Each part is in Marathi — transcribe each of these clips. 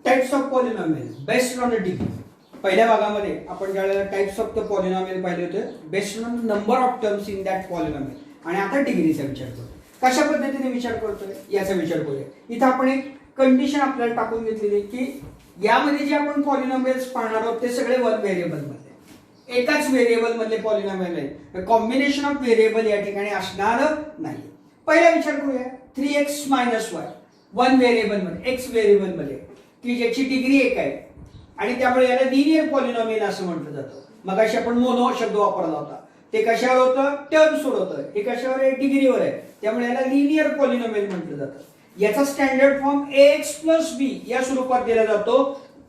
Types of polynomial based on the degree. पहिल्या भागामध्ये आपण ज्यावेळेला टाइप्स ऑफ द पॉलिनॉमियल पाहिले होते based on number of terms in that polynomial, आणि आता डिग्रीचा विचार करतो. कशा पद्धतीने विचार करतोय याचा विचार करूया. इथं आपण एक कंडिशन आपल्याला टाकून घेतलेली आहे की यामध्ये जे आपण पॉलिनॉमियल्स पाहणार आहोत ते सगळे वन व्हेरिएबल मधले, एकाच व्हेरिएबल मधले पॉलिनॉमियल आहे. कॉम्बिनेशन ऑफ व्हेरिएबल या ठिकाणी असणार नाही. पहिला विचार करूया 3x - y वन व्हेरिएबल मध्ये, एक्स व्हेरिएबल मध्ये, की ज्याची डिग्री 1 आहे आणि त्यामुळे याला लिनियर पॉलिनॉमियल असं म्हटलं जातं. मग अशी आपण मोनो शब्द वापरला होता. ते कशावर होतं? टर्म सोडवतं. हे कशावर आहे? डिग्रीवर आहे. त्यामुळे याला लिनियर पॉलिनॉमियल म्हटलं जातं. याचा स्टँडर्ड फॉर्म ax + b या स्वरूपात दिला जातो.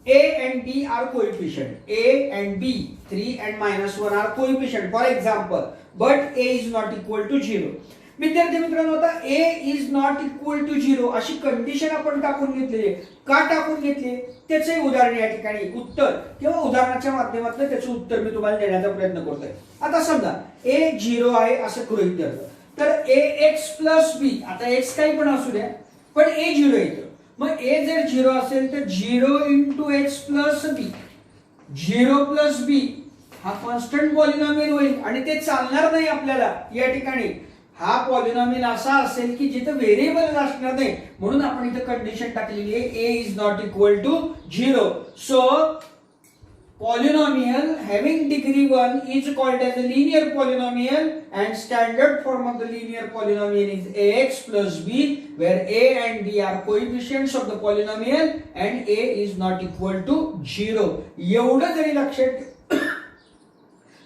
a and b are coefficient. a and b 3 and -1 are coefficient for example, but a is not equal to 0. विद्यार्थी मित्रांनो, आता a is not equal to 0 अशी कंडिशन आपण टाकून घेतलेली आहे. का टाकून घेतली त्याचे उदाहरण या ठिकाणी उत्तर किंवा उदाहरणाच्या माध्यमातून त्याचं उत्तर मी तुम्हाला देण्याचा प्रयत्न करतोय. आता समजा a 0 आहे असं गृहीत धरलं तर ax + b, आता x काही पण असू द्या पण a 0 येतं. मग a जर 0 असेल तर 0 × x + b, 0 + b हा कॉन्स्टंट पॉलिनॉमियल होईल आणि ते चालणार नाही आपल्याला. या ठिकाणी हा पॉलिनॉमियल असा असेल की जिथे व्हेरिएबल असणार नाही, म्हणून आपण इथे कंडिशन टाकलेली आहे a is not equal to 0. So polynomial having degree 1 is called as a linear polynomial, and standard form of the linear polynomial is ax + b, where a and b are coefficients of the polynomial and a is not equal to 0. एवढं जरी लक्षात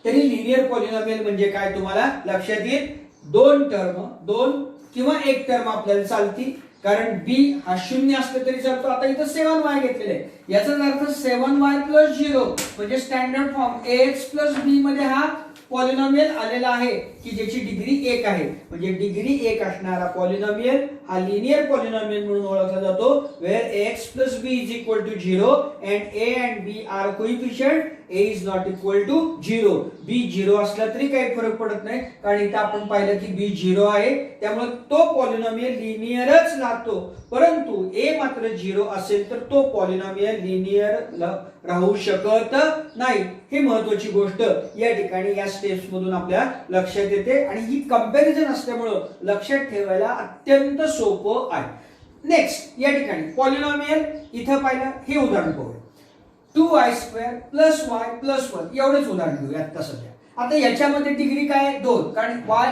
तरी लिनियर पॉलिनॉमियल म्हणजे काय तुम्हाला लक्षात येईल. दोन टर्म, दोन किंवा एक टर्म आपल्याला चालतील, कारण b हा 0 असलं तरी चालतो. आता इथं 7y घेतलेलं आहे, याचा अर्थ 7y + 0 म्हणजे स्टँडर्ड फॉर्म ax + b मध्ये हा पॉलिनॉमियल आलेला आहे की ज्याची डिग्री 1 आहे. म्हणजे डिग्री 1 असणारा पॉलिनॉमियल हा लिनियर पॉलिनॉमियल म्हणून ओळखला जातो, wear ax + b is equal to 0 and a and b are coefficient. a is not equal to 0. b 0 असला तरी काही फरक पडत नाही, कारण इथं आपण पाहिलं की b 0 आहे, त्यामुळे तो पॉलिनॉमियल लिनियरच लागतो. परंतु a मात्र 0 असेल तर तो पॉलिनॉमियल लिनियर राहू शकत नाही. ही महत्त्वाची गोष्ट या ठिकाणी या स्टेप्स मधून आपल्या लक्षात येते आणि ही कंपॅरिझन असल्यामुळे लक्षात ठेवायला अत्यंत सोपं आहे. नेक्स्ट या ठिकाणी पॉलिनॉमियल इथं पाहिलं, हे उदाहरण पाहूया. 2y² + y + 1 एवढंच उदाहरण घेऊया आता सध्या. आता याच्यामध्ये डिग्री काय आहे? 2, कारण y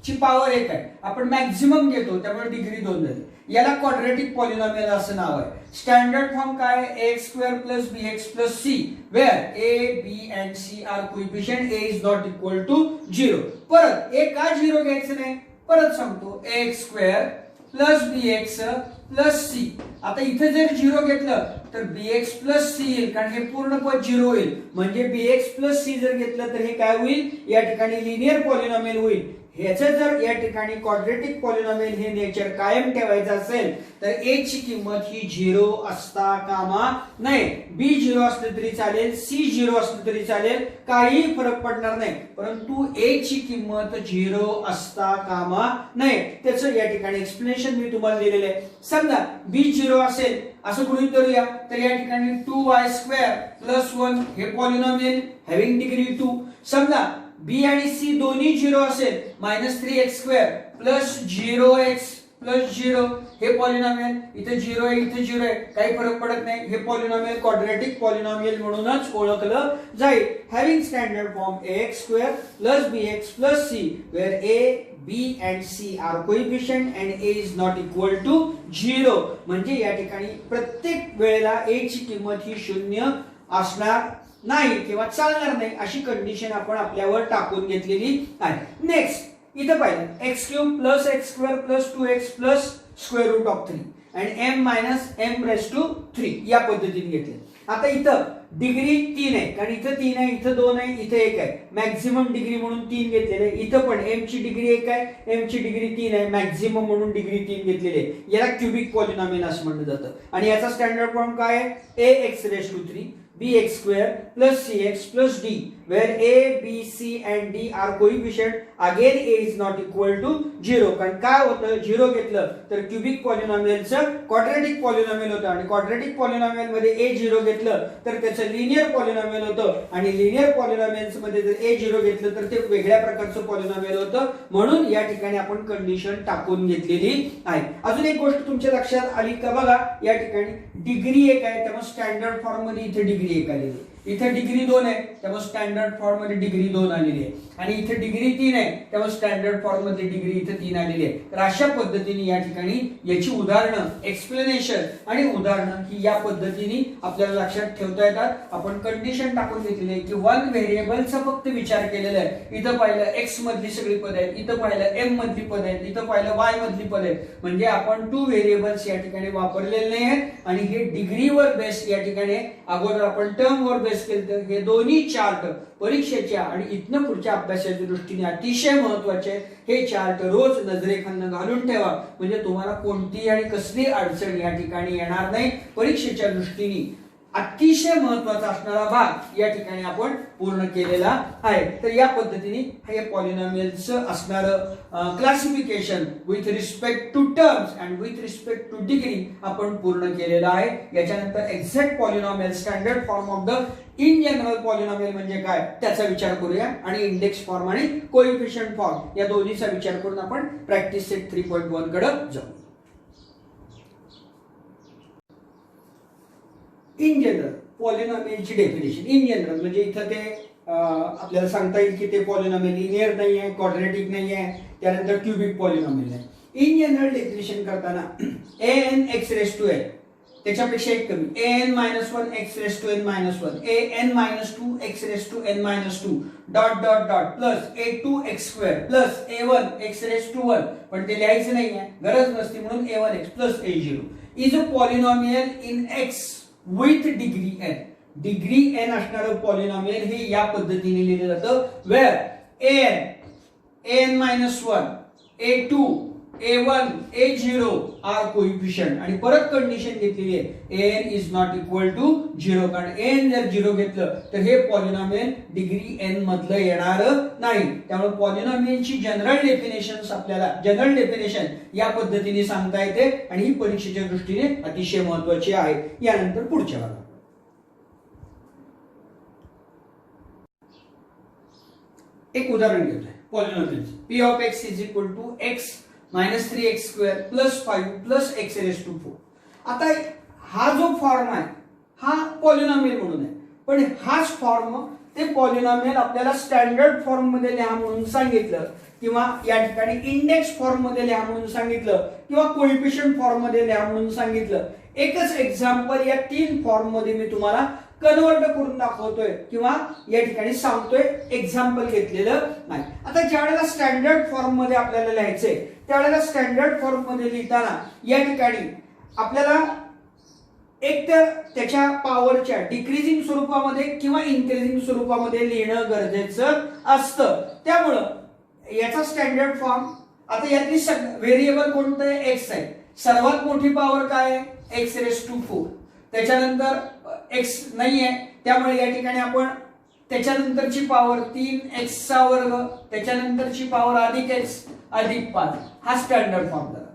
ची पॉवर 1 आहे, आपण मॅक्झिमम घेतो त्यामुळे डिग्री 2 झाली. याला क्वाड्रॅटिक पॉलिनॉमियल असं नाव आहे. स्टँडर्ड फॉर्म काय आहे? ax² + bx + c, where a, b and c are coefficient. a is not equal to 0. परत a का 0 घ्यायचं नाही? परत सांगतो, ax² + bx + c. आता इथे जर 0 घेतलं तर bx + c येईल, कारण हे पूर्ण पद 0 होईल. म्हणजे bx + c जर घेतलं तर हे काय होईल? या ठिकाणी लिनियर पॉलिनॉमियल होईल. ह्याचं जर या ठिकाणी क्वाड्रॅटिक पॉलिनॉमियल हे नेचर कायम ठेवायचं असेल तर a ची किंमत ही 0 असता कामा नये. b 0 असलं तरी चालेल, c 0 असलं तरी चालेल, काही फरक पडणार नाही, परंतु a ची किंमत 0 असता कामा नये. त्याचं या ठिकाणी एक्सप्लेनेशन मी तुम्हाला दिलेलं आहे. समजा b 0 असेल असं गृहीत धरूया, तर या ठिकाणी 2y² + 1 हे पॉलिनॉमियल हॅव्हिंग डिग्री 2. समजा b आणि c दोन्ही 0 असेल, -3x² + 0x + 0 हे पॉलिनॉमियल. इथे 0 आहे, इथे 0 आहे, काही फरक पडत नाही. हे पॉलिनॉमियल क्वाड्रॅटिक पॉलिनॉमियल म्हणूनच ओळखलं जाईल. Having standard form ax² + bx + c, where a, b and c are coefficient and a is not equal to 0. म्हणजे या ठिकाणी प्रत्येक वेळेला a ची किंमत ही 0 असणार नाही किंवा चालणार नाही अशी कंडिशन आपण आपल्यावर टाकून घेतलेली आहे. नेक्स्ट इथं पाहिलं x³ + x² + 2x + √3 and m - m⁻³ या पद्धतीने घेतले. आता इथं डिग्री 3 आहे, कारण इथं 3 आहे, इथं 2 आहे, इथं 1 आहे. मॅक्झिमम डिग्री म्हणून 3 घेतलेले आहे. इथं पण m ची डिग्री 1 आहे, m ची डिग्री 3 आहे, मॅक्झिमम म्हणून डिग्री 3 घेतलेली आहे. याला क्युबिक पॉलिनॉमियल असं म्हटलं जातं. आणि याचा स्टँडर्ड फॉर्म काय आहे? ax⁻³ bx² + cx + d where a, b, c and d are coefficient, again a is not equal to 0. कारण काय होतं, 0 घेतलं तर क्यूबिक पॉलिनॉमियलचं क्वाड्रॅटिक पॉलिनॉमियल होतं आणि क्वाड्रॅटिक पॉलिनॉमियल मध्ये a 0 घेतलं तर त्याचं लिनियर पॉलिनॉमियल होतं आणि लिनियर पॉलिनॉमियल्स मध्ये जर a 0 घेतलं तर ते वेगळ्या प्रकारचं पॉलिनॉमियल होतं. म्हणून या ठिकाणी आपण कंडिशन टाकून घेतलेली आहे. अजून एक गोष्ट तुमच्या लक्षात आली का बघा, या ठिकाणी डिग्री 1 आहे त्यामुळे स्टँडर्ड फॉर्म मध्ये इथे डिग्री 1 आलेली आहे, इथे डिग्री 2 आहे त्यामुळे स्टँडर्ड फॉर्म मध्ये डिग्री 2 आलेली आहे आणि इथे डिग्री 3 आहे त्यामुळे स्टँडर्ड फॉर्म मध्ये डिग्री इथे 3 आलेली आहे. तर अशा पद्धतीने या ठिकाणी याची उदाहरणं, एक्सप्लेनेशन आणि उदाहरणं ही या पद्धतीने आपल्याला लक्षात ठेवता येतात. आपण कंडिशन टाकून घेतलेली आहे की वन व्हेरिएबलचा फक्त विचार केलेला आहे. इथं पाहिलं एक्स मधली सगळी पद आहेत, इथं पाहिलं एम मधली पद आहेत, इथं पाहिलं वाय मधली पद आहेत. म्हणजे आपण टू व्हेरिएबल्स या ठिकाणी वापरलेले नाही आहेत आणि हे डिग्रीवर बेस या ठिकाणी अगोदर आपण टर्म वर बेस केलं. हे दोन्ही चार्ट परीक्षेच्या आणि इथनं पुढच्या अभ्यासाच्या दृष्टीने अतिशय महत्वाचे आहेत. हे चार्ट रोज नजरेखालनं घालून ठेवा म्हणजे तुम्हाला कोणतीही आणि कसली अडचण या ठिकाणी येणार नाही. परीक्षेच्या दृष्टीने अतिशय महत्वाचा असणारा भाग या ठिकाणी आपण पूर्ण केलेला आहे. तर या पद्धतीने हे पॉलिनॉमियलचं असणारं classification with respect to terms and with respect to degree आपण पूर्ण केलेलं आहे. याच्यानंतर exact polynomial, standard form of the in general polynomial म्हणजे काय त्याचा विचार करूया आणि इंडेक्स फॉर्म आणि कोएफिशियंट फॉर्म या दोन्हीचा विचार करून आपण प्रॅक्टिस सेट 3.1 कडे जाऊ. इन जनरल पॉलिनॉमियलची डेफिनेशन. इन जनरल म्हणजे इथं ते आपल्याला सांगता येईल की ते पॉलिनॉमियल लिनियर नाही आहे, क्वाड्रॅटिक नाही आहे, त्यानंतर क्यूबिक पॉलिनॉमियल आहे. इन जनरल डेफिनेशन करताना an x raise to n त्याच्यापेक्षा एक कमी an-1 x raise to n-1 an-2 x raise to n-2 dot dot dot plus a2x² plus a1 x raise to 1 पण ते लिहायचं नाही आहे, गरज नसते म्हणून a1x plus a0 is a polynomial in x with degree n. Degree n असणारं पॉलिनॉमियल हे या पद्धतीने लिहिलं जातं wear an-1 a2 a1 a0 R coefficient आणि परत कंडिशन घेतलेली आहे an is not equal to 0 कारण an जर 0 घेतलं तर हे पॉलिनॉमियल डिग्री n मधलं येणार नाही. त्यामुळे पॉलिनॉमियलची जनरल डेफिनेशन या पद्धतीने सांगता येते आणि ही परीक्षेच्या दृष्टीने अतिशय महत्त्वाची आहे. यानंतर पुढच्या भागात एक उदाहरण घेतोय पॉलिनॉमियलचं. p of x is equal to x minus 3x² plus 5 plus x raise to 4. आता हा जो फॉर्म आहे हा पॉलिनॉमियल म्हणून आहे पण हाच फॉर्म ते पॉलिनॉमियल आपल्याला स्टँडर्ड फॉर्म मध्ये लिहा म्हणून सांगितलं किंवा या ठिकाणी इंडेक्स फॉर्म मध्ये लिहा म्हणून सांगितलं किंवा कोएफिशियंट फॉर्म मध्ये लिहा म्हणून सांगितलं. एकच एक्झाम्पल या 3 फॉर्म मध्ये मी तुम्हाला कन्वर्ट करून दाखवतोय किंवा या ठिकाणी सांगतोय, एक्झाम्पल घेतलेलं नाही. आता ज्या वेळेला स्टँडर्ड फॉर्म मध्ये आपल्याला लिहायचंय त्यावेळेला स्टँडर्ड फॉर्म मध्ये लिहिताना या ठिकाणी आपल्याला एक तर त्याच्या पॉवरच्या डिक्रीजिंग स्वरूपामध्ये किंवा इन्क्रीजिंग स्वरूपामध्ये लिहिणं गरजेचं असतं. त्यामुळं याचा स्टँडर्ड फॉर्म आता यातली व्हेरिएबल कोणतं आहे x आहे. सर्वात मोठी पॉवर काय आहे x रेस टू 4. त्याच्यानंतर x नाही आहे त्यामुळे या ठिकाणी आपण त्याच्यानंतरची पॉवर 3x², त्याच्यानंतरची पॉवर अधिक x अधिक 5 हा स्टँडर्ड फॉर्म झाला.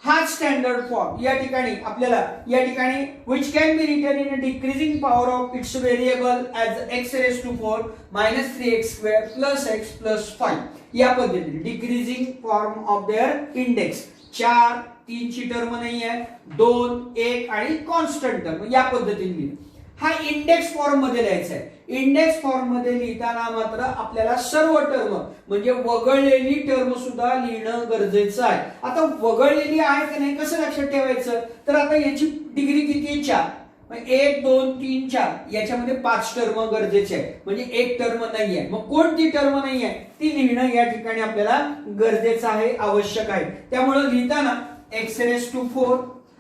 हा स्टँडर्ड फॉर्म या ठिकाणी आपल्याला या ठिकाणी which can be written in a decreasing power of its variable as x raised to 4 minus 3x² plus x plus 5 या पद्धतीने decreasing form of their index. 4 3 ची टर्म नाही आहे, 2 1 आणि कॉन्स्टंट टर्म या पद्धतीने हा इंडेक्स फॉर्म मध्ये लिहायचा आहे. इंडेक्स फॉर्म मध्ये लिहिताना मात्र आपल्याला सर्व टर्म म्हणजे वगळलेली टर्म सुद्धा लिहिणं गरजेचं आहे. आता वगळलेली आहे की नाही कसं लक्षात ठेवायचं तर आता याची डिग्री किती आहे 4 1 2 3 4 याच्यामध्ये 5 टर्म गरजेचे आहे म्हणजे एक टर्म नाहीये. मग कोणती टर्म नाहीये ती लिहिणं या ठिकाणी आपल्याला गरजेचं आहे, आवश्यक आहे. त्यामुळे लिहिताना x रेस टू 4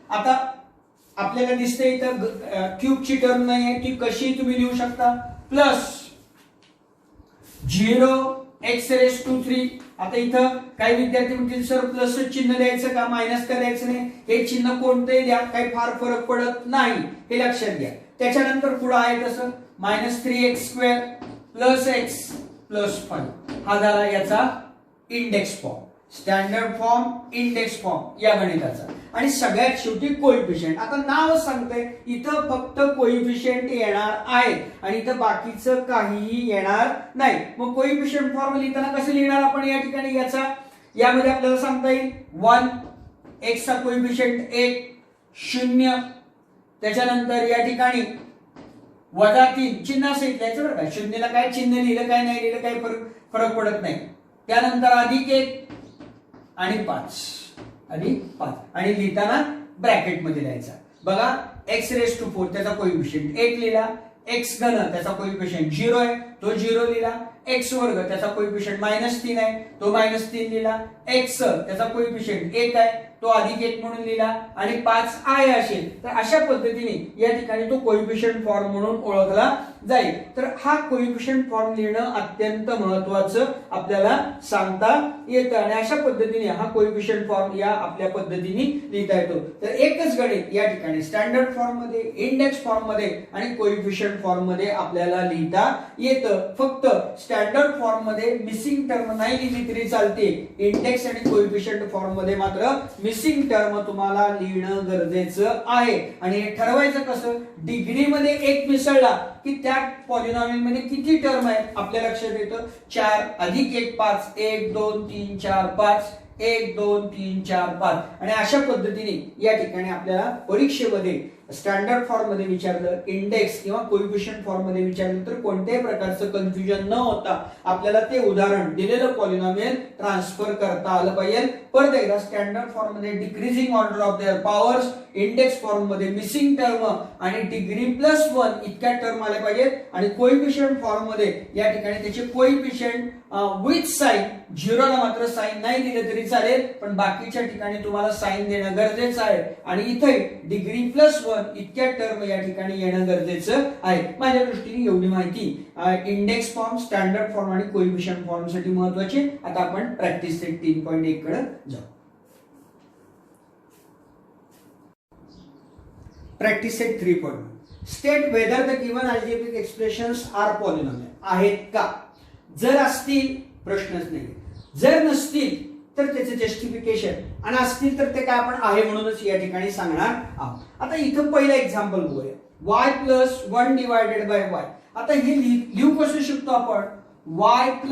आता आपल्याला दिसते इथं क्यूबची टर्म नाही आहे ती कशी तुम्ही लिहू शकता प्लस 0 x रेस टू 3. आता इथं काही विद्यार्थी म्हणतील सर प्लस चिन्ह द्यायचं का मायनस करायचं नाही, हे चिन्ह कोणते द्या काही फार फरक पडत नाही हे लक्षात घ्या. त्याच्यानंतर पुढे आहे तसं -3x² प्लस एक्स प्लस 5 हा झाला याचा index form, standard form, index form या गणिताचा. आणि सगळ्यात शेवटी कोइफिशियंट. आता नाव सांगते इथं फक्त कोइफिशियंट येणार आहे आणि इथं बाकीचं काहीही येणार नाही. मग कोइफिशियंट फॉर्म लिहिताना कसं लिहिणार आपण या ठिकाणी याचा, यामध्ये आपल्याला सांगता येईल 1 x चा कोइफिशियंट 1 0, त्याच्यानंतर या ठिकाणी -3 चिन्ह सहित लिहायचं बरं का. शून्यला काय चिन्ह लिहिलं काय नाही लिहिलं काही फरक पडत नाही. त्यानंतर +1 आणि 5 आणि लिहिताना ब्रॅकेट मध्ये लिहायचा. बघा x⁴ त्याचा कोइफिशियंट 1 लिहिला, x घन त्याचा कोइफिशियंट 0 आहे तो 0 लिहिला, x² त्याचा कोइफिशियंट -3 आहे तो -3 लिहिला, x त्याचा कोइफिशियंट 1 आहे तो +1 म्हणून लिहिला आणि 5 आहे असेल तर अशा पद्धतीने या ठिकाणी तो कोइफिशियंट फॉर्म म्हणून ओळखला जाईल. तर हा कोइफिशियंट फॉर्म लिहिणं अत्यंत महत्त्वाचं आपल्याला सांगता येतं आणि अशा पद्धतीने हा कोइफिशियंट फॉर्म या आपल्या पद्धतीने लिहिता येतो. तर एकच गणित या ठिकाणी स्टँडर्ड फॉर्म मध्ये, इंडेक्स फॉर्म मध्ये आणि कोइफिशियंट फॉर्म मध्ये आपल्याला लिहिता येतं. फक्त स्टँडर्ड फॉर्म मध्ये मिसिंग टर्म नाही लिहिली तरी चालते, इंडेक्स आणि कोइफिशियंट फॉर्म मध्ये मात्र मिसिंग टर्म तुम्हाला लिहिणं गरजेचं आहे. आणि हे ठरवायचं कसं, डिग्री मध्ये 1 मिसळला की त्या पॉलिनॉमियल मध्ये किती टर्म आहेत आपल्या लक्षात येतं 4 + 1 5 1 2 3 4 5 1 2 3 4 5 आणि अशा पद्धतीने या ठिकाणी आपल्याला परीक्षेमध्ये स्टँडर्ड फॉर्म मध्ये विचारलं, इंडेक्स किंवा कोइफिशियंट फॉर्म मध्ये विचारलं तर कोणत्याही प्रकारचं कन्फ्युजन न होता आपल्याला ते उदाहरण दिलेलं पॉलिनॉमियल ट्रान्सफर करता आलं पाहिजे. परत एकदा स्टँडर्ड फॉर्म मध्ये decreasing order of their powers, index form मध्ये मिसिंग टर्म आणि डिग्री +1 इतक्या टर्म आल्या पाहिजेत आणि कोइफिशियंट फॉर्म मध्ये या ठिकाणी त्याचे कोइफिशियंट विथ साइन, 0 ला मात्र साइन नाही दिलं तरी चालेल पण बाकीच्या ठिकाणी तुम्हाला साइन देणं गरजेचं आहे आणि इथे डिग्री +1 इतक्या टर्म या ठिकाणी येणं गरजेचं आहे. माझ्या दृष्टीने एवढी माहिती इंडेक्स फॉर्म, स्टँडर्ड फॉर्म आणि कोइफिशियंट फॉर्म साठी महत्त्वाची. आता आपण प्रॅक्टिस सेट 3.1 कडे जाऊ. Practice set 3.1 state whether the given algebraic expressions are polynomial आहेत का. जर असतील प्रश्नच नाही, जर नसतील तर त्याचे जस्टिफिकेशन आणि असतील तर ते काय आपण आहे म्हणूनच या ठिकाणी सांगणार आहोत. आता इथं पहिलं एक्झाम्पल बघूया, y + 1 / y. आता हे लिहू कसं शकतो आपण, y +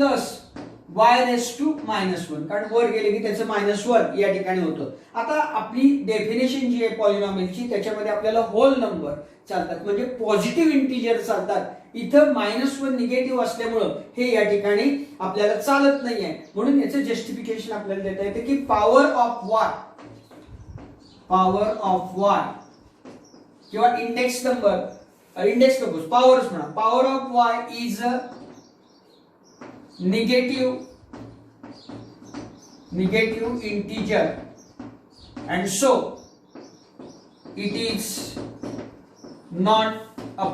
y⁻⁻1 कारण वर गेले की त्याचं -1 या ठिकाणी होतं. आता आपली डेफिनेशन जी आहे पॉलिनॉमियलची त्याच्यामध्ये आपल्याला होल नंबर चालतात म्हणजे पॉझिटिव्ह इंटिजर चालतात. इथं -1 निगेटिव्ह असल्यामुळं हे या ठिकाणी आपल्याला चालत नाहीये म्हणून याचं जस्टिफिकेशन आपल्याला देता येते की पॉवर ऑफ y किंवा इंडेक्स नंबर पॉवर्स म्हणा, power of y is negative integer and so it is not a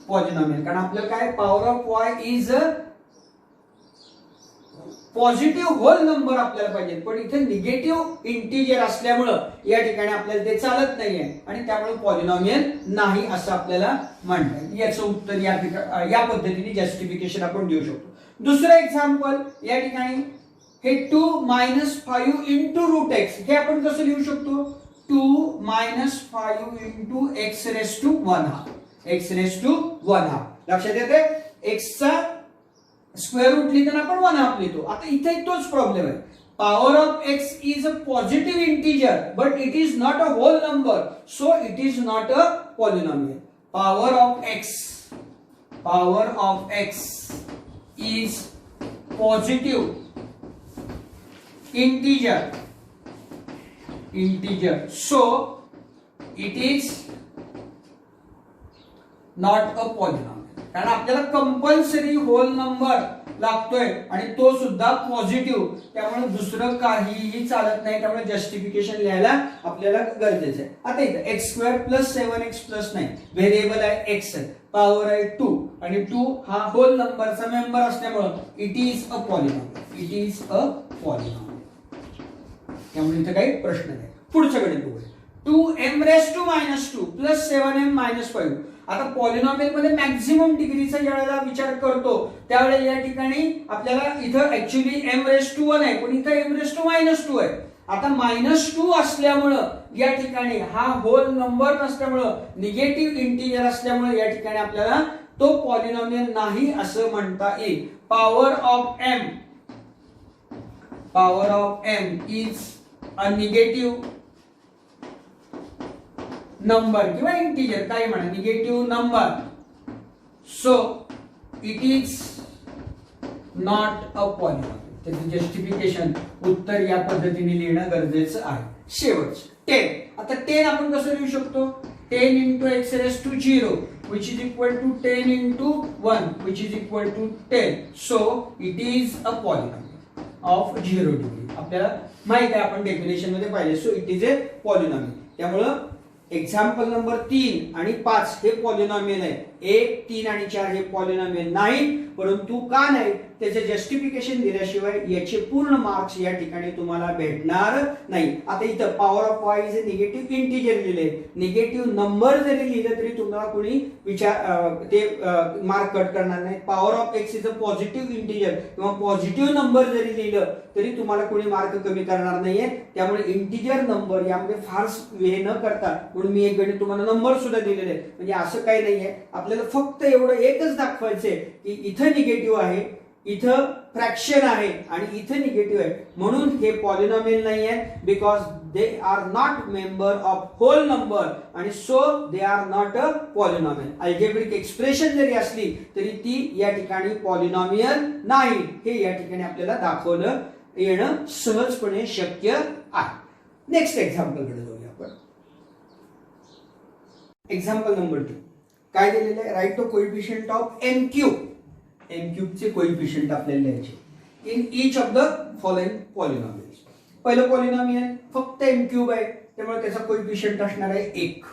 polynomial. कारण आपल्याला काय power of y is positive whole number आपल्याला पाहिजे पण इथे निगेटिव्ह इंटिजर असल्यामुळे या ठिकाणी आपल्याला ते चालत नाहीये आणि त्यामुळे पॉलिनॉमियल नाही असं आपल्याला म्हणता येईल. याचं उत्तर या पद्धतीने जस्टिफिकेशन आपण देऊ शकतो. दुसरं एक्झाम्पल या ठिकाणी हे 2 - 5 × √x हे आपण कसं लिहू शकतो, 2 - 5 × x⁻1². लक्षात येते, x चा स्क्वेअर रूट लिहिताना आपण 1/2 लिहितो. आता इथे तोच प्रॉब्लेम आहे, power of x is a positive integer but it is not a whole number so it is not a polynomial. Power of x is positive integer so it is not a polynomial. कारण आपल्याला कंपल्सरी होल नंबर लागतोय आणि तो सुद्धा पॉझिटिव्ह, त्यामुळे दुसरं काहीही चालत नाही. त्यामुळे जस्टिफिकेशन लिहायला आपल्याला गरजेचं आहे. आता इथं x² + 7x + 9 व्हेरिएबल आहे x, पॉवर आहे 2 आणि 2 हा होल नंबरचा मेंबर असल्यामुळे इट इज अ पॉलिनॉमियल. त्यामुळे इथं काही प्रश्न नाही. पुढचं गणित बघूया. 2m⁻² + 7m - 5 आता पॉलिनॉमियल मध्ये मॅक्झिमम डिग्रीचा ज्यावेळेला विचार करतो त्यावेळेला या ठिकाणी आपल्याला इथं ऍक्च्युली m⁻² आहे, पण इथं m⁻² आहे. आता -2 असल्यामुळं या ठिकाणी हा होल नंबर नसल्यामुळं निगेटिव्ह इंटिजर असल्यामुळे या ठिकाणी आपल्याला तो पॉलिनॉमियल नाही असं म्हणता येईल. Power of m is a negative number किंवा इंटिजर काय म्हणा negative number, so it is not a polynomial. त्याचं जस्टिफिकेशन उत्तर या पद्धतीने लिहिणं गरजेचं आहे. शेवटचं 10. आता 10 आपण कसं लिहू शकतो? 10 into x⁻0 which is equal to 10 into 1 which is equal to 10. So it is a polynomial of 0 degree. आपल्याला माहित आहे, आपण डेफिनेशन मध्ये पाहिले. So it is a polynomial. त्यामुळं एक्झाम्पल नंबर 3 आणि 5 हे पॉलिनॉमियल आहे. 1, 3 आणि 4 हे पॉलिनॉमियल नाही. परंतु का नाही त्याचे जस्टिफिकेशन दिल्याशिवाय याचे पूर्ण मार्क्स या ठिकाणी तुम्हाला भेटणार नाही. आता इथं power of y is a negative integer लिहिले, निगेटिव्ह नंबर जरी लिहिलं तरी तुम्हाला कोणी ते मार्क कट करणार नाही. Power of x is a positive integer किंवा पॉझिटिव्ह नंबर जरी लिहिलं तरी तुम्हाला कोणी मार्क कमी करणार नाहीये. त्यामुळे इंटिजर नंबर यामध्ये फार हे न करता म्हणून मी एक गणित तुम्हाला नंबर सुद्धा दिलेले आहे. म्हणजे असं काही नाहीये, आपल्याला फक्त एवढं एकच दाखवायचंय की इथं निगेटिव्ह आहे, इथं फ्रॅक्शन आहे आणि इथं निगेटिव्ह आहे, म्हणून हे पॉलिनॉमियल नाही आहे. Because they are not member of whole number आणि so they are not a polynomial. Algebraic expression जरी असली तरी ती या ठिकाणी पॉलिनॉमियल नाही, हे या ठिकाणी आपल्याला दाखवलं येणं सहजपणे शक्य आहे. नेक्स्ट एक्झाम्पल कडे जाऊया आपण. एक्झाम्पल नंबर 2 काय दिलेलं आहे? Write the coefficient of m cube. m cube चे कोएफिशिएंट आपल्याला लिहायचे in each of the following polynomials. पहिलं पॉलिनॉमियल फक्त m क्यूब आहे, त्यामुळे त्याचा कोएफिशिएंट असणार आहे 1,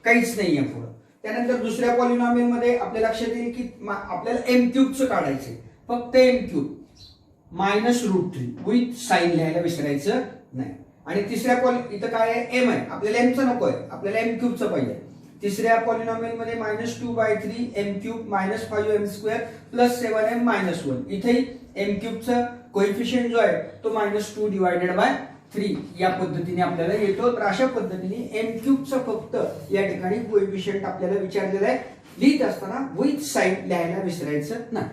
काहीच नाहीये पुढे. त्यानंतर दुसऱ्या पॉलिनॉमियल मध्ये आपल्या लक्षात येईल की आपल्याला m क्यूबचं काढायचंय, फक्त m क्यूब -√3 विथ साइन लिहायला विसरायचं नाही. आणि तिसऱ्या इथं काय आहे? m आहे, आपल्याला m चं नको आहे, आपल्याला m क्यूबचं पाहिजे. तिसऱ्या पॉलिनॉमियल मध्ये -2/3 m cube -5m² plus 7m -1. इथेही m क्यूबचा कोएफिशिएंट जो आहे तो -2/3 या पद्धतीने आपल्याला येतो. तर अशा पद्धतीने m क्यूबचा फक्त या ठिकाणी कोएफिशिएंट आपल्याला विचारलेला आहे. लिहित असताना विथ साइन लिहायला विसरायचं नाही.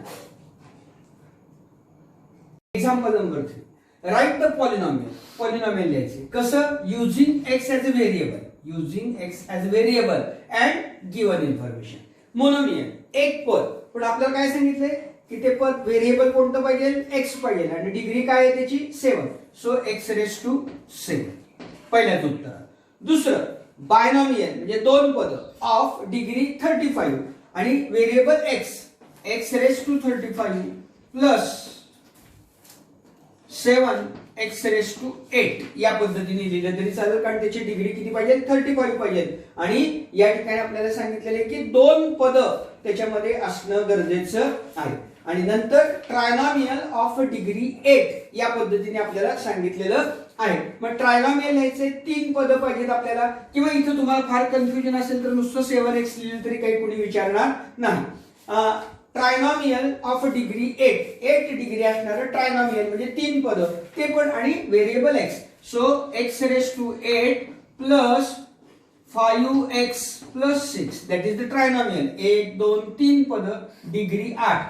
Example number 3 right the polynomial. Polynomial लिहायचे कसं? Using x as a variable, using x as a variable and given information. Monomial एक पद, पण आपल्याला काय सांगितलंय की ते पद व्हेरिएबल कोणतं पाहिजे? x पाहिजे आणि डिग्री काय आहे त्याची? 7. सो x⁻7 पहिल्याच उत्तर. दुसरं बायनॉमियल म्हणजे दोन पद ऑफ डिग्री 35 आणि व्हेरिएबल x⁻35 प्लस 7 x⁻8 या पद्धतीने लिहिलं तरी चालेल, कारण त्याची डिग्री किती पाहिजे? 35 पाहिजे. आणि या ठिकाणी आपल्याला सांगितलेलं आहे की दोन पद त्याच्यामध्ये असणं गरजेचं आहे. आणि नंतर ट्रायनॉमियल ऑफ डिग्री 8 या पद्धतीने आपल्याला सांगितलेलं आहे. मग ट्रायनॉमियल लिहायचे 3 पद पाहिजेत आपल्याला, किंवा इथं तुम्हाला फार कन्फ्युजन असेल तर नुसतं 7x लिहिलं तरी काही कोणी विचारणार नाही. ट्रायनॉमियल ऑफ डिग्री 8 डिग्री असणारं ट्रायनॉमियल म्हणजे 3 पद ते पण आणि variable x. So x⁻8 plus 5x plus 6 that is the trinomial. 1 2 3 पद डिग्री 8.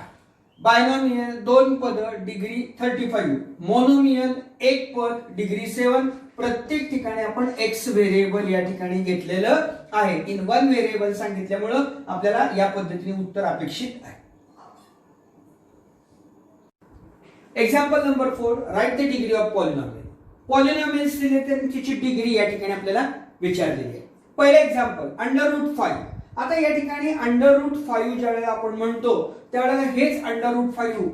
बायनॉमियल 2 पद डिग्री 35. मोनोमियल 1 पद डिग्री 7. प्रत्येक ठिकाणी आपण x व्हेरिएबल या ठिकाणी घेतलेलं आहे. इन वन व्हेरिएबल सांगितल्यामुळं आपल्याला या पद्धतीने उत्तर अपेक्षित आहे. Example number 4 write the degree of polynomial. Polynomials दिले तर तिची डिग्री या ठिकाणी आपल्याला विचारलेली आहे. पहिलं एक्झाम्पल √5. आता या ठिकाणी √5 ज्यावेळेला आपण म्हणतो त्यावेळेला हेच √5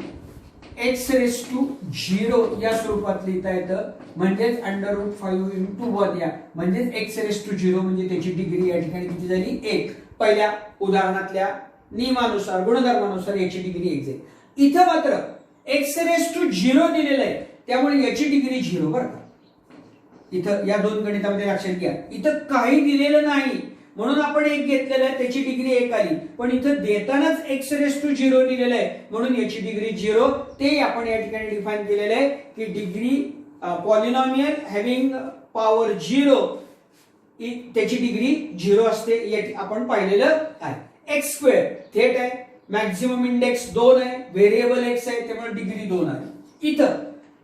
x⁻0 या स्वरूपात लिहिता येतं. म्हणजेच √5 into 1 या म्हणजेच x⁻0 म्हणजे त्याची डिग्री या ठिकाणी किती झाली? 1. पहिल्या उदाहरणातल्या नियमानुसार गुणधर्मानुसार याची डिग्री 1 जाईल. इथं मात्र x⁻0 दिलेलं आहे त्यामुळे याची डिग्री 0 बरं का. इथं या दोन गणितामध्ये लक्षात घ्या, इथं काही दिलेलं नाही म्हणून आपण एक घेतलेलं आहे, त्याची डिग्री 1 आली, पण इथं देतानाच x⁻0 दिलेलं आहे म्हणून याची डिग्री 0. ते आपण या ठिकाणी डिफाइन केलेलं आहे की डिग्री पॉलिनॉमियल हॅव्हिंग पॉवर 0 त्याची डिग्री 0 असते, आपण पाहिलेलं आहे. x² थेट आहे, मॅक्झिमम इंडेक्स 2 आहे, व्हेरिएबल x आहे, त्यामुळे डिग्री 2 आहे. इथं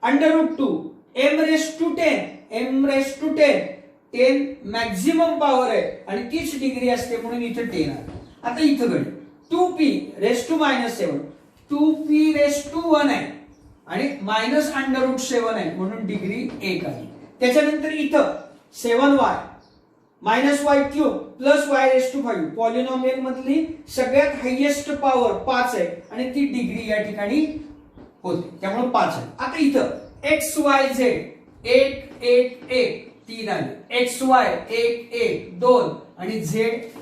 √2 m⁻10 10 मॅक्झिमम पॉवर आहे आणि तीच डिग्री असते म्हणून इथं 10 आहे. आता इथं घडे 2p⁻7 2p⁻1 आहे आणि -√7 आहे म्हणून डिग्री 1 आहे. त्याच्यानंतर इथं 7y -y³ + y⁵ पॉलिनॉमियल मधली सगळ्यात हायेस्ट पॉवर 5 आहे आणि ती डिग्री या ठिकाणी होते, त्यामुळे 5 आहे. आता इथं xyz 1 1 1 3 आले, xy 1 1 2 आणि z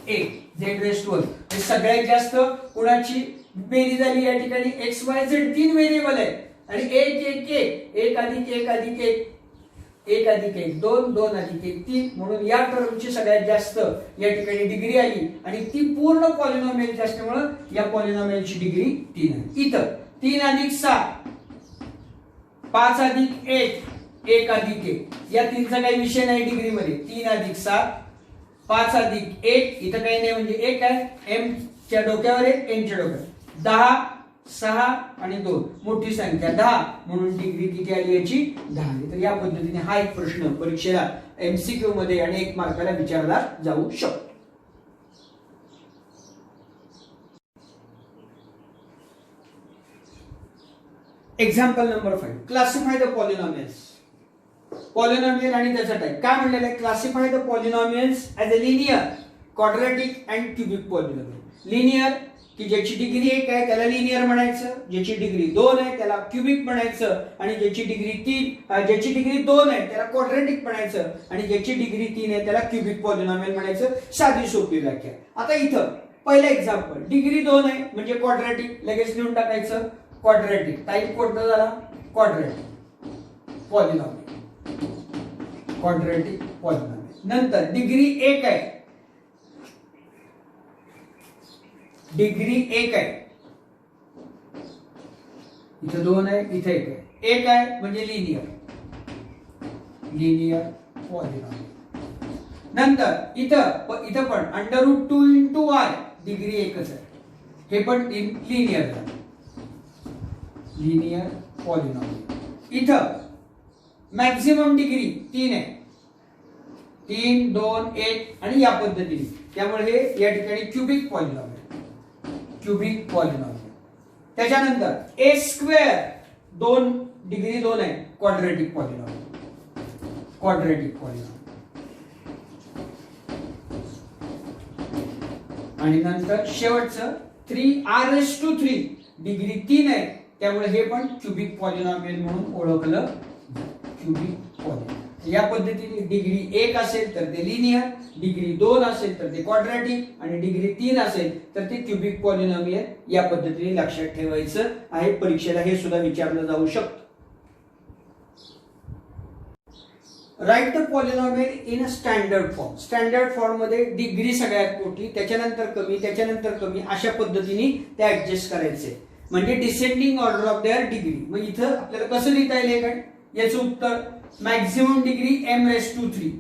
1 z⁻1. सगळ्यात जास्त कोणाची बेरीज झाली या ठिकाणी xyz 3 व्हेरिएबल आहे आणि 1 1 1 1 अधिक 1 अधिक 1 1 अधिक 1 2 2 अधिक 1 3 म्हणून या टर्मची सगळ्यात जास्त या ठिकाणी डिग्री आली आणि ती पूर्ण पॉलिनॉमियलची असल्यामुळे या पॉलिनॉमियलची डिग्री 3 आहे. इथं 3 अधिक 7 5 अधिक 1 1 अधिक 1 या तीनचा काही विषय नाही डिग्री मध्ये. 3 अधिक 7 5 अधिक 1 इथं काही नाही म्हणजे 1 आहे, m च्या डोक्यावर 1 n च्या डोक्यावर 10 6 आणि 2 मोठी संख्या 10 म्हणून डिग्री किती आली याची 10 आली. तर या पद्धतीने हा एक प्रश्न परीक्षेला एमसीक्यू मध्ये आणि 1 मार्काला विचारला जाऊ शकतो. Example number 5 classify the polynomials. Polynomial आणि त्याचा टाइप काय म्हणलेलं आहे, classify the polynomials as a linear, quadratic and cubic polynomial. Linear की ज्याची डिग्री 1 आहे त्याला लिनियर म्हणायचं, ज्याची डिग्री 2 आहे त्याला क्युबिक म्हणायचं आणि ज्याची डिग्री 2 आहे त्याला क्वाड्रॅटिक म्हणायचं आणि ज्याची डिग्री 3 आहे त्याला क्युबिक पॉलिनॉमियल म्हणायचं. साधी सोपी व्याख्या. आता इथं पहिलं एक्झाम्पल डिग्री 2 आहे म्हणजे क्वाड्रॅटिक, लगेच लिहून टाकायचं क्वाड्रॅटिक. टाइप कोणता झाला क्वाड्रॅटिक पॉलिनॉमियल, क्वाड्रॅटिक पॉलिनॉमियल. नंतर डिग्री 1 आहे, डिग्री 1 आहे, इथं 2 आहे इथं 1 आहे, 1 आहे म्हणजे लिनियर, लिनियर पॉलिनॉमियल. नंतर इथं पण √2 × y डिग्री 1च आहे, हे पण लिनियर आहे, लिनियर पॉलिनॉमियल. इथं मॅक्झिमम डिग्री 3 आहे, 3 2 1 आणि या पद्धतीने, त्यामुळे हे या ठिकाणी क्युबिक पॉलिनॉमियल, क्युबिक पॉलिनॉमियल. त्याच्यानंतर a² 2 डिग्री 2 आहे क्वाड्रॅटिक पॉलिनॉमियल, क्वाड्रॅटिक पॉलिनॉमियल. आणि नंतर शेवटचं 3r⁻³ डिग्री 3 आहे त्यामुळे हे पण क्युबिक पॉलिनॉमियल म्हणून ओळखलं, क्युबिक पॉलिनॉमियल. या पद्धतीने डिग्री 1 असेल तर ते लिनियर, डिग्री 2 असेल तर ते क्वाड्रॅटिक आणि डिग्री 3 असेल तर ते क्युबिक पॉलिनॉमियल. या पद्धतीने लक्षात ठेवायचं आहे, परीक्षेला हे सुद्धा विचारलं जाऊ शकतं. Right the polynomial in a standard form. Standard form मध्ये डिग्री सगळ्यात मोठी, त्याच्यानंतर कमी, त्याच्यानंतर कमी, अशा पद्धतीने ते ऍडजस्ट करायचे, म्हणजे descending order of their degree. मग इथं आपल्याला कसं लिहिता येईल काय, याचं उत्तर मॅक्झिमम डिग्री m⁻3,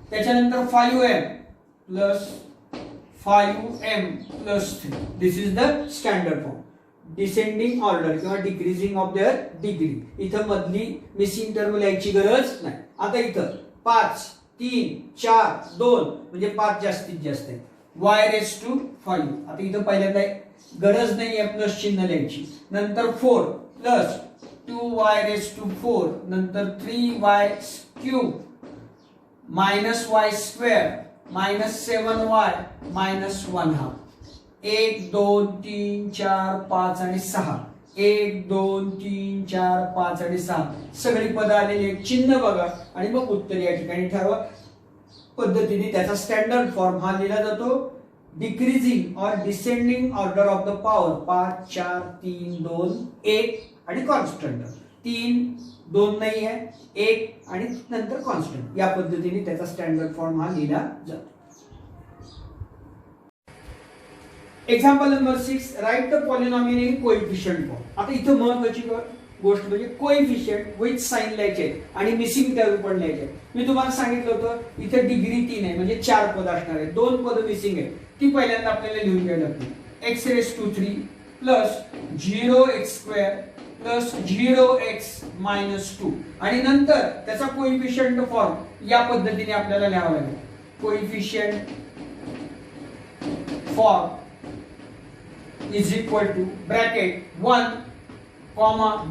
त्याच्यानंतर 5m + 5m + 3. This is the standard form. Descending order किंवा डिक्रीजिंग ऑफ देअर डिग्री. इथं मधली मिसिंग टर्म लिहायची गरज नाही. आता इथं 5 3 4 2 म्हणजे 5 जास्तीत जास्त आहे, y⁵. आता इथं पहिल्यांदा गरज नाही आहे प्लस चिन्ह लिहायची. नंतर 4 + 2y⁴, नंतर 3y³ -y² -7y -1/2. 1 2 3 4 5 आणि 6, 1 2 3 4 5 आणि 6 सगळी पदं आलेली आहेत. चिन्ह बघा आणि मग उत्तर या ठिकाणी ठरवा. पद्धतीने त्याचा स्टँडर्ड फॉर्म हा लिहिला जातो. डिक्रीजिंग और descending order of the power 5 4 3 2 1 आणि कॉन्स्टंट. 3 2 नाही आहे, 1 आणि नंतर कॉन्स्टंट. या पद्धतीने त्याचा स्टँडर्ड फॉर्म हा लिहिला जातो. Example number 6, right the polynomial in coefficient form. आता इथं महत्वाची गोष्ट म्हणजे कोएफिशियंट विथ साइन लिहायचे आणि मिसिंग टर्म पण लिहायचे. मी तुम्हाला सांगितलं होतं इथे डिग्री 3 आहे म्हणजे 4 पद असणार आहेत, 2 पद मिसिंग आहे. ती पहिल्यांदा आपल्याला लिहून घ्यावी लागतील. x⁻³ plus 0x² plus 0x-2 आणि नंतर त्याचा कोएफिशियंट फॉर्म या पद्धतीने आपल्याला लिहावा लागेल. Coefficient form is equal two bracket 1,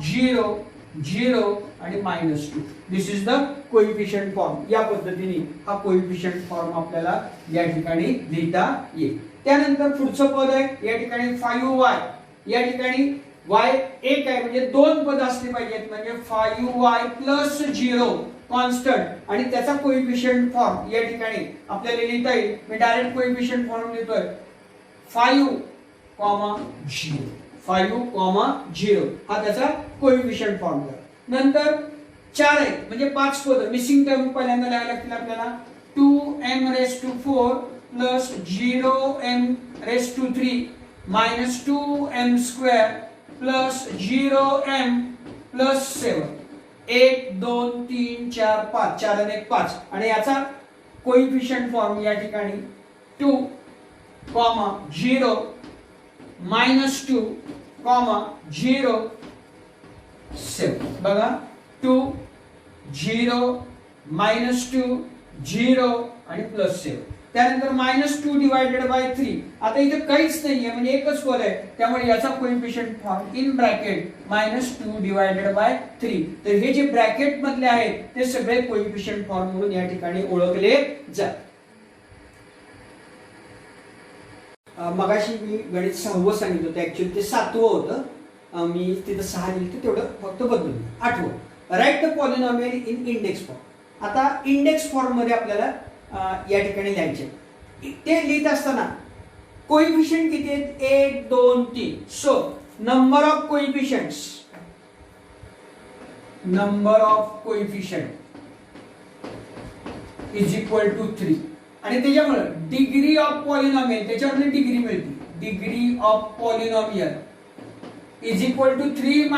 0, 0 आणि -2. दिस इज द कोएफिशियंट फॉर्म. या पद्धतीने हा कोएफिशियंट फॉर्म आपल्याला या ठिकाणी लिहिता येईल. त्यानंतर पुढचं पद आहे या ठिकाणी 5y. या ठिकाणी y एक आहे म्हणजे 2 पद असले पाहिजेत म्हणजे 5y प्लस 0 कॉन्स्टंट आणि त्याचा कोएफिशियंट फॉर्म या ठिकाणी आपल्याला लिहिता येईल. मी डायरेक्ट कोएफिशियंट फॉर्म लिहितोय 5, 0 5, 0 हा त्याचा कोएफिशियंट फॉर्म आहे. नंतर 4 आहे म्हणजे 5 पद मिसिंग टर्म पहिल्यांदा लिहायला लागतील आपल्याला. 2m⁴ plus 0m⁻³ minus 2m² plus 0m plus 7. 1, 2, 3, 4, 5 4 आणि 1 5 आणि याचा कोएफिशियंट फॉर्म या ठिकाणी 2, 0 -2, 0 7. बघा 2, 0 -2, 0 आणि प्लस 7. त्यानंतर -2 डिवायडेड बाय 3. आता इथे काहीच नाहीये म्हणजे एकच पद आहे त्यामुळे याचा coefficient form in bracket -2 divided by 3. तर हे जे ब्रॅकेट मधले आहेत ते सगळे कोएफिशियंट फॉर्म म्हणून या ठिकाणी ओळखले जातात. मगाशी मी गणित 6वं सांगितलं होतं, ऍक्च्युअली ते 7वं होतं. मी तिथं 6 लिहिलं तेवढं फक्त बदलून. 8वं, write the polynomial in index form. आता इंडेक्स फॉर्म मध्ये आपल्याला या ठिकाणी लिहायचे. ते लिहित असताना कोएफिशियंट किती आहेत? 1, 2, 3. So number of coefficient is equal to 3 आणि त्याच्यामुळे डिग्री ऑफ पॉलिनॉमियल त्याच्यावर डिग्री मिळते. Degree of polynomial is equal to 3 -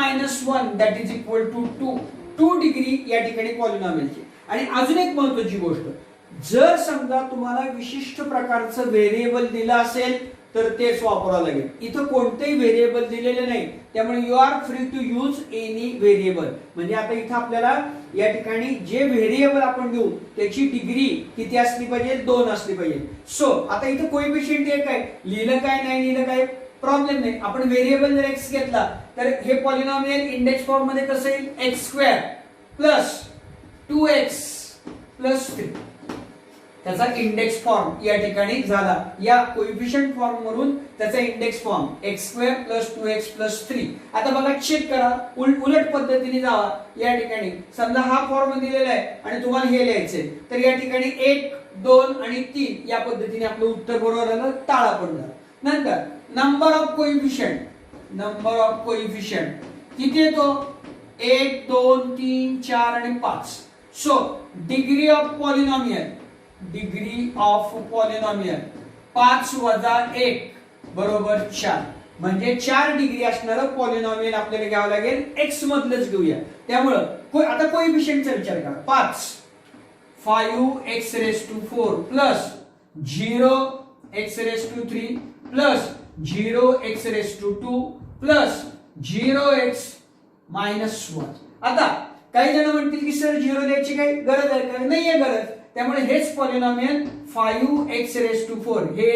1 that is equal to 2. 2 degree या ठिकाणी पॉलिनॉमियलची. आणि अजून एक महत्त्वाची गोष्ट, जर समजा तुम्हाला विशिष्ट प्रकारचं व्हेरिएबल दिलं असेल तर तेच वापरावं लागेल. इथं कोणतेही व्हेरिएबल दिलेले नाही त्यामुळे you are free to use any variable. म्हणजे आता इथं आपल्याला या ठिकाणी जे व्हेरिएबल आपण देऊ त्याची डिग्री किती असली पाहिजे? 2 असली पाहिजे. सो आता इथं कोएफिशियंट एक आहे, लिहिलं काय नाही लिहिलं काय प्रॉब्लेम नाही. आपण व्हेरिएबल जर x घेतला तर हे पॉलिनॉमियल इंडेक्स फॉर्म मध्ये कसं येईल? x² प्लस 2x प्लस 3 त्याचा इंडेक्स फॉर्म या ठिकाणी झाला. या कोएफिशियंट फॉर्म वरून त्याचा index form x² plus 2x plus 3. आता बघा चेक करा, उलट पद्धतीने जावा. या ठिकाणी समजा हा फॉर्म दिलेला आहे आणि तुम्हाला हे लिहायचंय तर या ठिकाणी 1, 2 आणि 3 या पद्धतीने आपलं उत्तर बरोबर आलं, टाळा पण झाला. नंतर नंबर ऑफ कोएफिशियंट किती येतो? 1, 2, 3, 4 आणि 5. सो डिग्री ऑफ पॉलिनॉमियल 5 - 1 बरोबर 4 म्हणजे 4 डिग्री असणारं पॉलिनॉमियल आपल्याला घ्यावं लागेल. एक्स मधलंच घेऊया. त्यामुळं आता कोएफिशियंटचा विचार करा. 5x⁴ plus 0x⁵ plus 0x⁵2 plus 0x-1. आता काही जण म्हणतील की सर 0 द्यायची काही गरज आहे का? नाहीये गरज. त्यामुळे हेच पॉलिनॉमियल 5x⁴ हे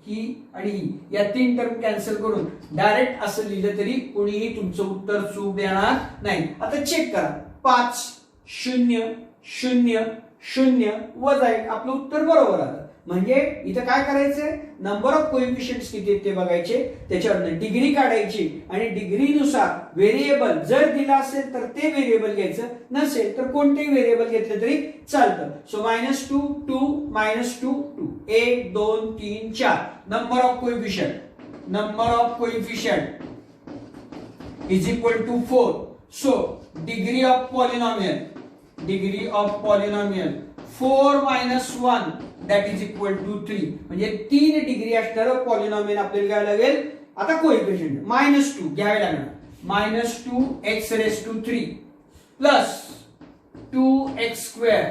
ही आणि ही या 3 टर्म कॅन्सल करून डायरेक्ट असं लिहिलं तरी कोणीही तुमचं उत्तर चूक देणार नाही. आता चेक करा. 5, 0, 0, 0 वजा 1 आपलं उत्तर बरोबर आलं. म्हणजे इथं काय करायचंय? नंबर ऑफ कोएफिशियंट्स किती आहेत ते बघायचे, त्याच्यावर डिग्री काढायची आणि डिग्रीनुसार व्हेरिएबल जर दिला असेल तर ते व्हेरिएबल घ्यायचं, नसेल तर कोणतेही व्हेरिएबल घेतलं तरी चालतं. So -2, 2, -2, 2. 1, 2, 3, 4. Number of coefficient is equal to 4. So degree of polynomial 4 - 1 that is equal to 3. म्हणजे 3 डिग्री असणारं पॉलिनॉमियल आपल्याला घ्यावं लागेल. आता कोएफिशियंट -2 घ्यावे लागणार. -2x raised to 3 plus 2x square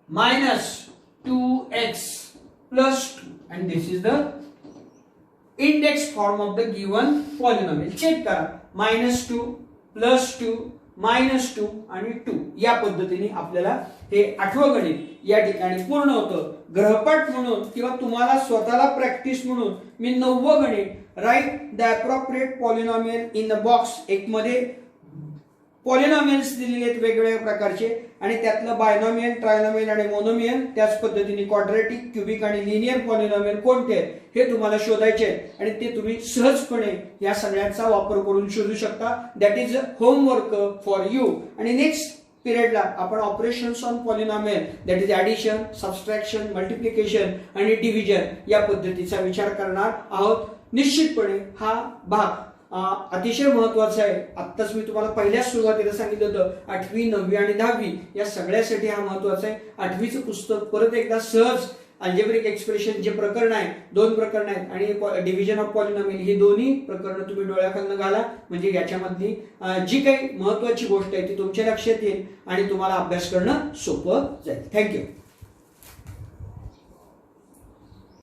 minus 2x plus 2, and this is the index form of the given polynomial. Check करा. -2 +2 -2 आणि 2 या पद्धतीने आपल्याला हे 8वं गणित या ठिकाणी पूर्ण होतं. गृहपाठ म्हणून किंवा तुम्हाला स्वतःला प्रॅक्टिस म्हणून मी 9वं गणित write the appropriate polynomial in the box एक मध्ये पॉलिनॉमियल्स दिलेले आहेत वेगवेगळ्या प्रकारचे आणि त्यातलं बायनॉमियल, ट्रायनॉमियल आणि मोनोमियल, त्याच पद्धतीने क्वाड्रॅटिक, क्युबिक आणि लिनियर पॉलिनॉमियल कोणते आहेत हे तुम्हाला शोधायचे आहेत आणि ते तुम्ही सहजपणे या सगळ्यांचा वापर करून शोधू शकता. That is homework for you. आणि नेक्स्ट पिरियडला आपण operations on polynomial that is addition, subtraction, multiplication आणि डिव्हिजन या पद्धतीचा विचार करणार आहोत. निश्चितपणे हा भाग अतिशय महत्वाचा आहे. आत्ताच मी तुम्हाला पहिल्याच सुरुवातीला सांगितलं होतं 8वी, 9वी आणि 10वी या सगळ्यासाठी हा महत्वाचा आहे. 8वीचं पुस्तक परत एकदा सहज अल्जेब्रिक एक्सप्रेशन जे प्रकरण आहे, 2 प्रकरण आहेत आणि डिव्हिजन ऑफ पॉलिनॉमियल ही दोन्ही प्रकरणं तुम्ही डोळ्याखालनं घाला. म्हणजे याच्यामधली जी काही महत्वाची गोष्ट आहे ती तुमच्या लक्षात येईल आणि तुम्हाला अभ्यास करणं सोपं जाईल. थँक्यू.